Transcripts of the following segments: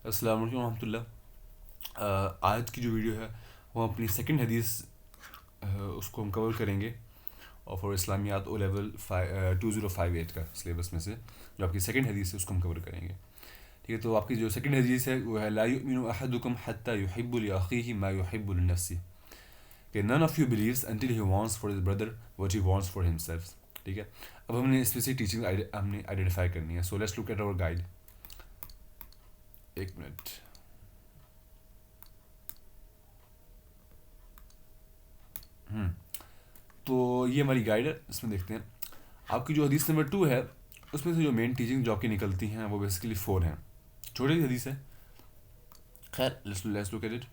السلام علیکم ورحمۃ اللہ. آج کی جو ویڈیو ہے وہ اپنی سیکنڈ حدیث اس کو ہم کور کریں گے، اور فار اسلامیات او لیول 2058 کا سلیبس میں سے جو آپ کی سیکنڈ حدیث ہے اس کو ہم کور کریں گے. ٹھیک ہے، تو آپ کی جو سیکنڈ حدیث ہے وہ ہے لا یؤمن احدکم حتی یحب لاخیہ ما یحب لنفسہ، کہ none of you believes until he wants for his brother what he wants for himself. ٹھیک ہے، اب ہم نے اس میں سے ٹیچنگ ہم نے آئیڈینٹیفائی کرنی ہے. So let's look at our guide. ایک منٹ. تو یہ ہماری گائیڈ ہے، اس میں دیکھتے ہیں آپ کی جو حدیث نمبر 2 ہے اس میں سے جو مین ٹیچنگ جو آپ کی نکلتی ہیں وہ بیسیکلی 4 ہیں. چھوٹی سی حدیث ہے، خیر لیٹس لک ایٹ اٹ.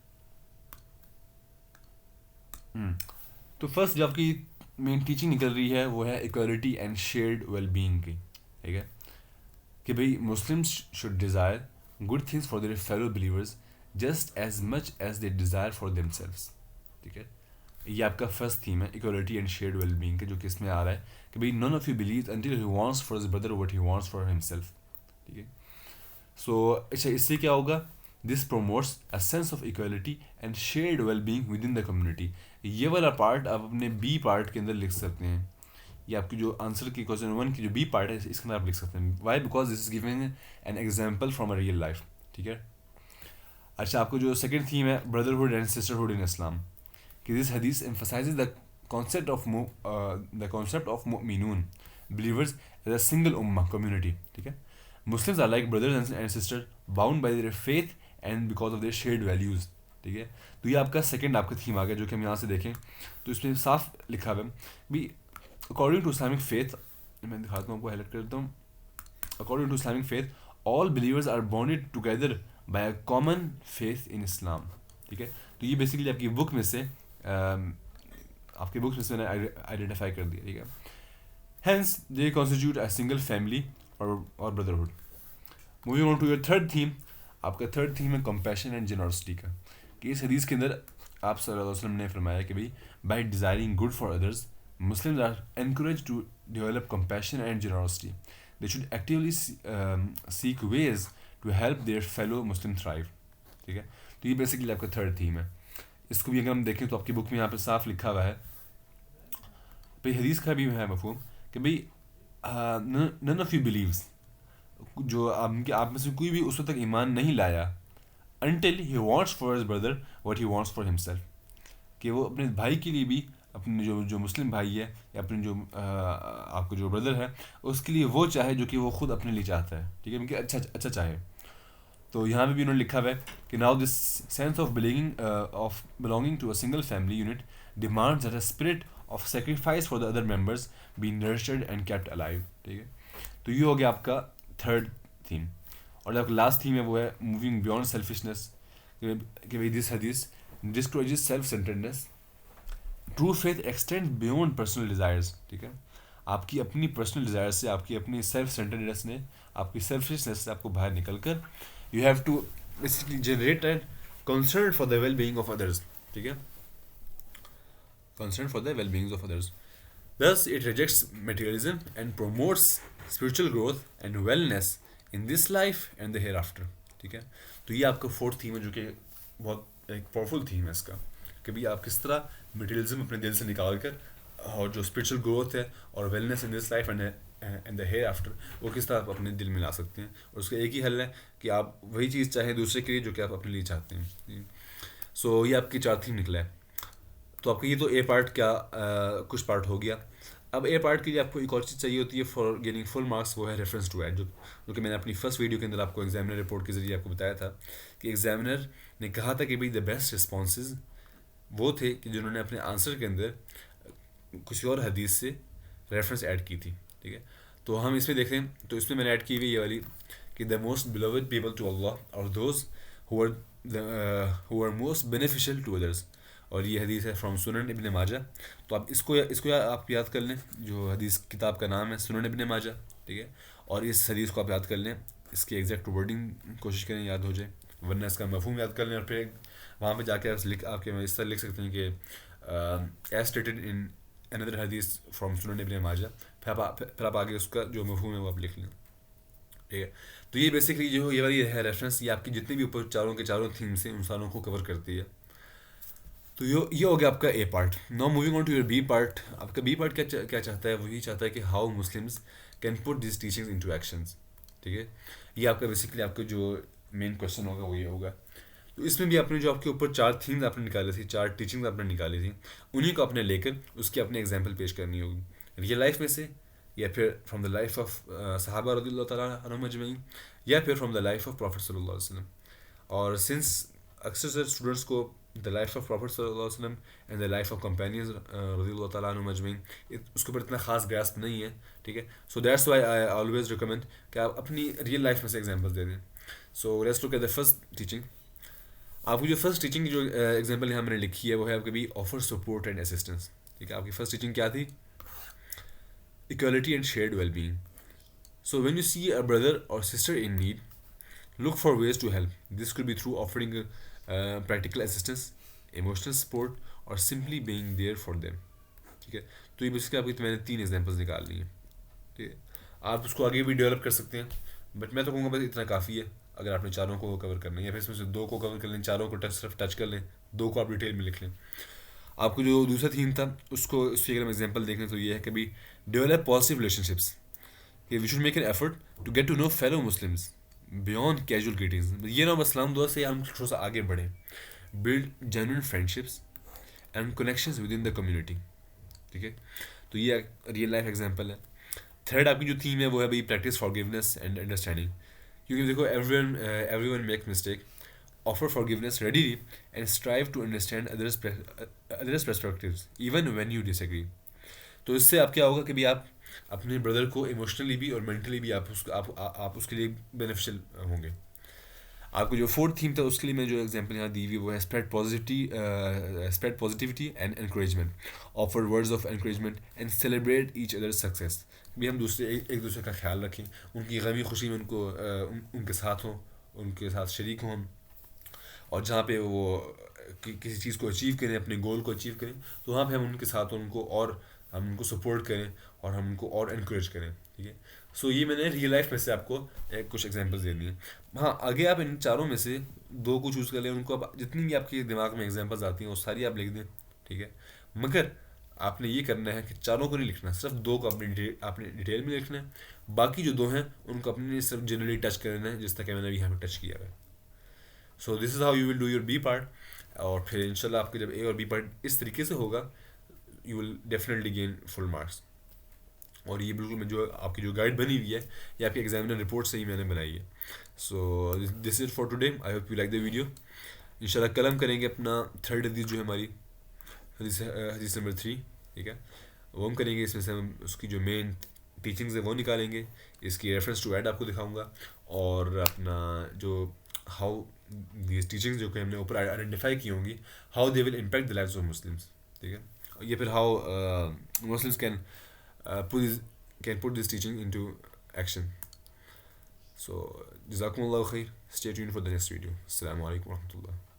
تو فرسٹ جو آپ کی مین ٹیچنگ نکل رہی ہے وہ ہے equality and shared well being کی. ٹھیک ہے، کہ بھئی Muslims should desire good things for their fellow believers just as much as they desire for themselves. ٹھیک ہے، یہ آپ کا فرسٹ تھیم ہے equality and shared well being کا، جو کہ اس میں آ رہا ہے کہ بھئی none of you believe until he wants for his brother what he wants for himself. ٹھیک ہے، سو اچھا اس سے کیا ہوگا؟ This promotes a sense of equality and shared well being within the community. یہ والا پارٹ آپ اپنے بی پارٹ کے اندر لکھ سکتے ہیں. یہ آپ کی جو آنسر کی کوشچن 1 کی جو بی پارٹ ہے اس کے اندر آپ لکھ سکتے ہیں. Why? Because this is giving an example from a real life. ٹھیک ہے. اچھا، آپ کو جو سیکنڈ تھیم ہے brotherhood and sisterhood in Islam, کہ دس حدیث emphasizes the concept of مؤمنون believers as a single ummah community. ٹھیک ہے، Muslims are like brothers and sisters bound by their faith and because of their shared values. ٹھیک ہے، تو یہ آپ کا سیکنڈ آپ کا تھیم آ گیا، جو کہ ہم یہاں سے دیکھیں تو اس میں صاف لکھا ہوا ہے بھی اکارڈنگ ٹو اسلامک فیتھ. میں دکھاتا ہوں، آپ کو ہائلائٹ کر دیتا ہوں. According to Islamic faith all believers are bonded together by a common faith in Islam. ٹھیک ہے، تو یہ بیسیکلی آپ کی بک میں سے آپ کی بکس میں سے میں نے آئیڈینٹیفائی کر دیا. ٹھیک ہے، hence they constitute a single family اور brotherhood. Moving on to your third theme. آپ کا تھرڈ تھیم ہے کمپیشن اینڈ جنرosity کا، کہ اس حدیث کے اندر آپ صلی اللہ علیہ وسلم نے فرمایا کہ بھائی by desiring good for others Muslims are encourage to develop compassion and generosity. They should actually seek ways to help their fellow Muslim thrive. ٹھیک ہے، تو یہ بیسیکلی آپ کا تھرڈ تھیم ہے. اس کو بھی اگر ہم دیکھیں تو آپ کی بک میں یہاں پہ صاف لکھا ہوا ہے. بھائی حدیث کا بھی ہے مفہوم کہ بھائی نن آف یو بلیوز، جو آپ میں سے کوئی بھی اس وقت تک ایمان نہیں لایا until he wants for his brother what he wants for himself, کہ وہ اپنے بھائی کے لیے بھی، اپنے جو مسلم بھائی ہے یا اپنے جو آپ کا جو بردر ہے اس کے لیے وہ چاہے جو کہ وہ خود اپنے لیے چاہتا ہے. ٹھیک ہے، کہ اچھا چاہے. تو یہاں پہ بھی انہوں نے لکھا ہوا ہے کہ now this sense of belonging to a single family unit demands that a spirit of sacrifice for the other members be nurtured and kept alive. ٹھیک ہے، تو یہ ہو گیا آپ کا تھرڈ تھیم. اور جو آپ کا لاسٹ تھیم ہے وہ ہے موونگ بیانڈ سیلفشنس، کہ بھائی دس حدیث discourages self centredness. True faith extend beyond personal desires. ٹھیک ہے، آپ کی اپنی پرسنل ڈیزائر سے، آپ کی اپنی سیلف سینٹرڈنس نے، آپ کی سیلفشنس سے آپ کو باہر نکل کر you have to basically generate a concern for the well-being of others. ٹھیک ہے، concern for the well-being of others. Thus it rejects materialism and promotes spiritual growth and wellness in this life and the hereafter. ٹھیک ہے، تو یہ آپ کا fourth theme ہے، جو کہ بہت ایک پاورفل تھیم ہے اس کا، کہ بھائی آپ کس طرح مٹیریلزم اپنے دل سے نکال کر اور جو اسپرچل گروتھ ہے اور wellness in this life and the hereafter وہ کس طرح آپ اپنے دل میں لا سکتے ہیں. اور اس کا ایک ہی حل ہے کہ آپ وہی چیز چاہیں دوسرے کے لیے جو کہ آپ اپنے لیے چاہتے ہیں. سو یہ آپ کی 4 تھیم نکلا ہے. تو آپ کا یہ تو اے پارٹ کیا کچھ پارٹ ہو گیا. اب اے پارٹ کے لیے آپ کو ایک اور چیز چاہیے ہوتی ہے فار گیننگ فل مارکس، وہ ہے ریفرنس ٹو ایڈ، جو کہ میں نے اپنی فرسٹ ویڈیو کے اندر آپ کو ایگزامنر رپورٹ کے ذریعے آپ کو بتایا تھا کہ ایگزامنر نے کہا تھا کہ بھائی دا بیسٹ رسپانسز وہ تھے کہ جنہوں نے اپنے آنسر کے اندر کسی اور حدیث سے ریفرنس ایڈ کی تھی. ٹھیک ہے، تو ہم اس میں دیکھیں تو اس میں نے ایڈ کی ہوئی یہ والی کہ the most beloved people to Allah اور those who are most beneficial to others. اور یہ حدیث ہے فرام سنن ابن ماجہ. تو آپ اس کو آپ یاد کر لیں، جو حدیث کتاب کا نام ہے سنن ابن ماجہ. ٹھیک ہے، اور اس حدیث کو آپ یاد کر لیں، اس کی ایگزیکٹ ورڈنگ کوشش کریں یاد ہو جائے، ورنہ اس کا مفہوم یاد کر لیں. اور پھر وہاں پہ جا کے آپ کے اس طرح لکھ سکتے ہیں کہ ایز اسٹیٹڈ ان اندر حدیث فرام سنن ابن ماجہ. پھر آپ آگے اس کا جو مفہوم ہے وہ آپ لکھ لیں. ٹھیک ہے. تو یہ بیسکلی جو یہ والی ہے ریفرنس، یہ آپ کی جتنے بھی اوپر چاروں کے چاروں تھیمس ہیں ان ساروں کو کور کرتی ہے. تو یہ ہو گیا آپ کا A part. Now moving on to your B part. آپ کا بی پارٹ کیا چاہتا ہے؟ وہی چاہتا ہے کہ how Muslims can put these teachings into actions. ٹھیک ہے، یہ آپ کا بیسکلی آپ کا جو مین کوشچن ہوگا وہ یہ ہوگا. تو اس میں بھی آپ نے جو آپ کے اوپر 4 تھیمز آپ نے نکالی تھی، 4 ٹیچنگز آپ نے نکالی تھی، انہیں کو آپ نے لے کر اس کی اپنے ایگزامپل پیش کرنی ہوگی، ریئل لائف میں سے، یا پھر فرام دا لائف آف صحابہ رضی اللہ تعالیٰ عنہم اجمعین، یا پھر from the life of prophet صلی اللہ علیہ وسلم. اور سنس اکثر سے اسٹوڈنٹس کو دا لائف آف پروفیٹ صلی اللہ علیہ وسلم and the life of companions رضی اللہ تعالیٰ عنہم اجمعین اس کے اوپر اتنا خاص گراسپ نہیں ہے. ٹھیک ہے، so that's why I always recommend کہ آپ اپنی ریئل لائف میں سے ایگزامپل دے دیں. So let's look at the first teaching. آپ کی جو فرسٹ ٹیچنگ جو ایگزامپل یہاں میں نے لکھی ہے وہ ہے آپ کے بھی آفر سپورٹ اینڈ اسسٹنس. ٹھیک ہے، آپ کی فرسٹ ٹیچنگ کیا تھی؟ equality and shared well-being. So when you see a brother or sister in need, look for ways to help. This could be through offering practical assistance, emotional support, or simply being there for them. ٹھیک ہے، تو یہ basically آپ کی میں نے 3 examples نکال لی ہیں. ٹھیک ہے، آپ اس کو آگے بھی ڈیولپ کر سکتے ہیں، بٹ میں تو کہوں گا بس اتنا کافی ہے اگر آپ نے چاروں کو کور کرنا ہے، یا پھر اس میں سے 2 کو کور کر لیں، چاروں کو صرف ٹچ کر لیں، 2 کو آپ ڈیٹیل میں لکھ لیں. آپ کو جو دوسرا تھیم تھا اس کی اگر ہم ایگزامپل دیکھیں تو یہ ہے کہ بھی ڈیولپ پازیٹیو ریلیشن شپس. کہ we should make an effort to get to know fellow Muslims beyond casual greetings. یہ نام اسلام دعا سے ہم تھوڑا سا آگے بڑھیں. Build genuine friendships and connections within the community. ٹھیک ہے، تو یہ ریئل لائف ایگزامپل ہے. تھرڈ آپ کی جو تھیم ہے وہ ہے بھائی پریکٹس فارگیونیس اینڈ انڈرسٹینڈنگ. کیونکہ دیکھو every one make mistake. Offer forgiveness readily and strive to understand others' perspectives even when you disagree. تو اس سے آپ کیا ہوگا کہ بھی آپ اپنے بردر کو ایموشنلی بھی اور مینٹلی بھی آپ اس کے لیے بینیفیشیل ہوں گے. آپ کو جو 4th تھیم تھا اس کے لیے میں جو ایگزامپل یہاں دی ہوئی وہ ہے spread positivity and encouragement. Offer words of encouragement and celebrate each other success. بھی ہم ایک دوسرے کا خیال رکھیں، ان کی غمی خوشی میں ان کے ساتھ ہوں، ان کے ساتھ شریک ہوں ہم. اور جہاں پہ وہ کسی چیز کو اچیو کریں، اپنے گول کو اچیو کریں، تو وہاں پہ ہم ان کے ساتھ ہم ان کو سپورٹ کریں اور ہم ان کو اور انکریج کریں. ٹھیک ہے، سو یہ میں نے ریئل لائف میں سے آپ کو کچھ ایگزامپلس دے دیے. ہاں، آگے آپ ان چاروں میں سے 2 کو چوز کر لیں، ان کو آپ جتنی بھی آپ کے دماغ میں ایگزامپلس آتی ہیں وہ ساری آپ لکھ دیں. ٹھیک ہے، مگر آپ نے یہ کرنا ہے کہ چاروں کو نہیں لکھنا، صرف 2 کو آپ نے ڈیٹیل میں لکھنا ہے. باقی جو 2 ہیں ان کو اپنے صرف جنرلی ٹچ کرنا ہے، جس طرح کہ میں نے ابھی یہاں پہ ٹچ کیا ہے. So this is how you will do your B part. اور پھر ان شاء اللہ آپ کا جب اے اور بی پارٹ اس طریقے سے ہوگا you will definitely gain full marks. اور یہ بالکل میں جو آپ کی جو گائیڈ بنی ہوئی ہے یہ آپ کی ایگزامینر رپورٹ سے ہی میں نے بنائی ہے. So this is for today. I hope you like the video. ان شاء اللہ کل ہم کریں گے اپنا 3rd حدیث جو ہے ہماری حدیث نمبر 3. ٹھیک ہے، وہ ہم کریں گے. اس میں سے ہم اس کی جو مین ٹیچنگز ہیں وہ نکالیں گے، اس کی ریفرنس ٹو ایڈ آپ کو دکھاؤں گا، اور اپنا جو ہاؤ دیز ٹیچنگز جو کہ ہم نے اوپر آئیڈینٹیفائی کی ہوں گی، how they will impact the lives of Muslims. ٹھیک ہے، یہ پھر how Muslims can put this teaching into action. So جزاکم اللہ خیر. Stay tuned for the next video. السلام علیکم ورحمۃ اللہ.